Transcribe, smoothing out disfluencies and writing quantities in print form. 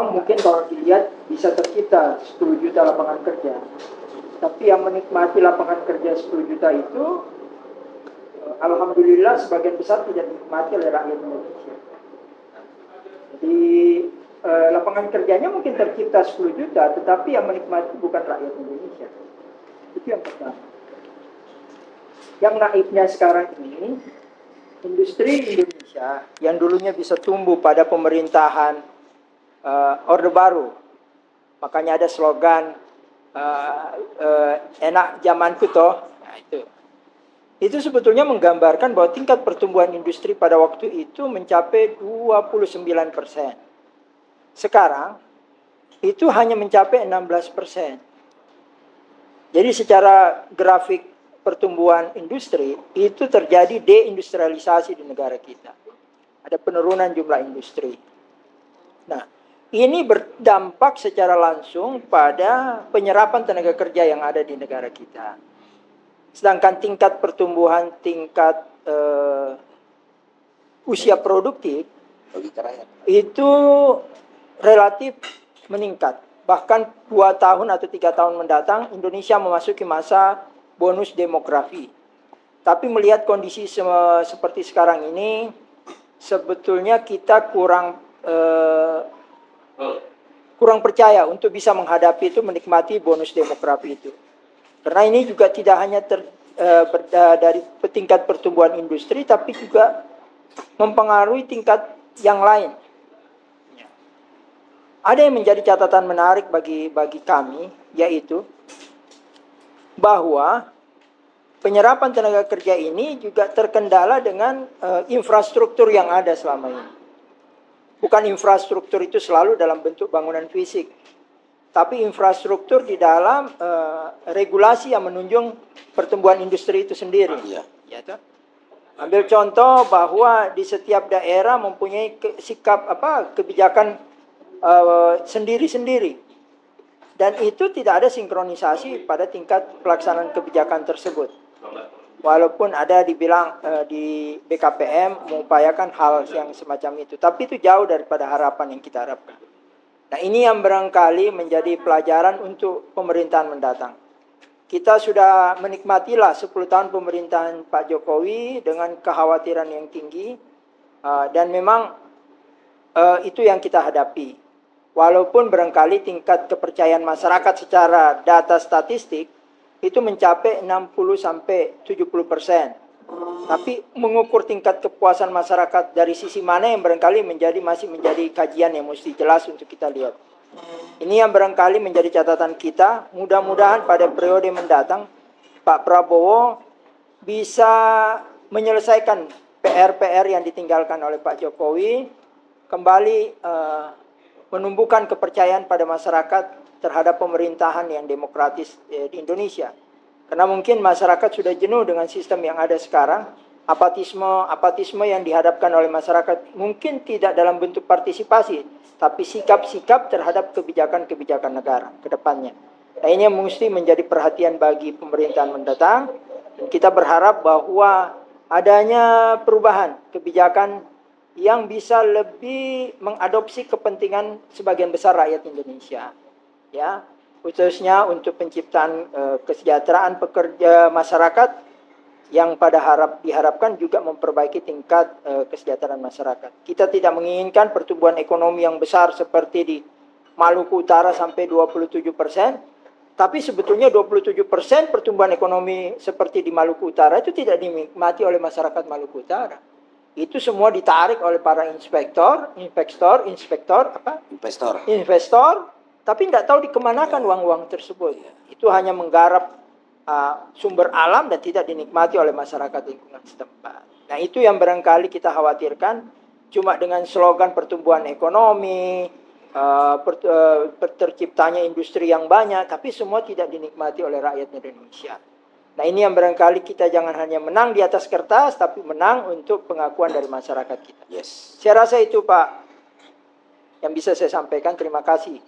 memang mungkin kalau dilihat bisa tercipta 10 juta lapangan kerja. Tapi yang menikmati lapangan kerja 10 juta itu, alhamdulillah sebagian besar tidak dinikmati oleh rakyat Indonesia. Jadi lapangan kerjanya mungkin tercipta 10 juta, tetapi yang menikmati bukan rakyat Indonesia. Itu yang pertama. Yang naifnya sekarang ini, industri Indonesia yang dulunya bisa tumbuh pada pemerintahan Orde Baru. Makanya ada slogan enak zamanku toh. Nah, itu sebetulnya menggambarkan bahwa tingkat pertumbuhan industri pada waktu itu mencapai 29%. Sekarang itu hanya mencapai 16%. Jadi secara grafik pertumbuhan industri itu terjadi deindustrialisasi di negara kita. Ada penurunan jumlah industri. Nah, ini berdampak secara langsung pada penyerapan tenaga kerja yang ada di negara kita. Sedangkan tingkat pertumbuhan, tingkat usia produktif itu relatif meningkat. Bahkan 2 tahun atau 3 tahun mendatang Indonesia memasuki masa bonus demografi. Tapi melihat kondisi seperti sekarang ini, sebetulnya kita kurang percaya untuk bisa menghadapi itu, menikmati bonus demografi itu. Karena ini juga tidak hanya dari tingkat pertumbuhan industri, tapi juga mempengaruhi tingkat yang lain. Ada yang menjadi catatan menarik bagi kami, yaitu bahwa penyerapan tenaga kerja ini juga terkendala dengan infrastruktur yang ada selama ini. Bukan infrastruktur itu selalu dalam bentuk bangunan fisik, tapi infrastruktur di dalam regulasi yang menunjang pertumbuhan industri itu sendiri. Ya, ambil contoh bahwa di setiap daerah mempunyai sikap kebijakan sendiri-sendiri, dan itu tidak ada sinkronisasi pada tingkat pelaksanaan kebijakan tersebut. Walaupun ada dibilang di BKPM mengupayakan hal yang semacam itu, tapi itu jauh daripada harapan yang kita harapkan. Nah, ini yang barangkali menjadi pelajaran untuk pemerintahan mendatang. Kita sudah menikmatilah 10 tahun pemerintahan Pak Jokowi dengan kekhawatiran yang tinggi, dan memang itu yang kita hadapi. Walaupun barangkali tingkat kepercayaan masyarakat secara data statistik itu mencapai 60-70%. Tapi mengukur tingkat kepuasan masyarakat dari sisi mana yang barangkali masih menjadi kajian yang mesti jelas untuk kita lihat. Ini yang barangkali menjadi catatan kita. Mudah-mudahan pada periode mendatang Pak Prabowo bisa menyelesaikan PR-PR yang ditinggalkan oleh Pak Jokowi, kembali menumbuhkan kepercayaan pada masyarakat terhadap pemerintahan yang demokratis di Indonesia. Karena mungkin masyarakat sudah jenuh dengan sistem yang ada sekarang. Apatisme yang dihadapkan oleh masyarakat mungkin tidak dalam bentuk partisipasi, tapi sikap-sikap terhadap kebijakan-kebijakan negara ke depannya. Nah, ini yang mesti menjadi perhatian bagi pemerintahan mendatang. Dan kita berharap bahwa adanya perubahan kebijakan yang bisa lebih mengadopsi kepentingan sebagian besar rakyat Indonesia, ya, khususnya untuk penciptaan kesejahteraan pekerja masyarakat yang diharapkan juga memperbaiki tingkat kesejahteraan masyarakat. Kita tidak menginginkan pertumbuhan ekonomi yang besar seperti di Maluku Utara sampai 27%, tapi sebetulnya 27% pertumbuhan ekonomi seperti di Maluku Utara itu tidak dinikmati oleh masyarakat Maluku Utara. Itu semua ditarik oleh para investor, tapi tidak tahu dikemanakan uang-uang tersebut. Itu hanya menggarap sumber alam dan tidak dinikmati oleh masyarakat lingkungan setempat. Nah, itu yang barangkali kita khawatirkan. Cuma dengan slogan pertumbuhan ekonomi, terciptanya industri yang banyak, tapi semua tidak dinikmati oleh rakyat Indonesia. Nah, ini yang barangkali kita jangan hanya menang di atas kertas, tapi menang untuk pengakuan dari masyarakat kita. Yes. Saya rasa itu, Pak, yang bisa saya sampaikan. Terima kasih.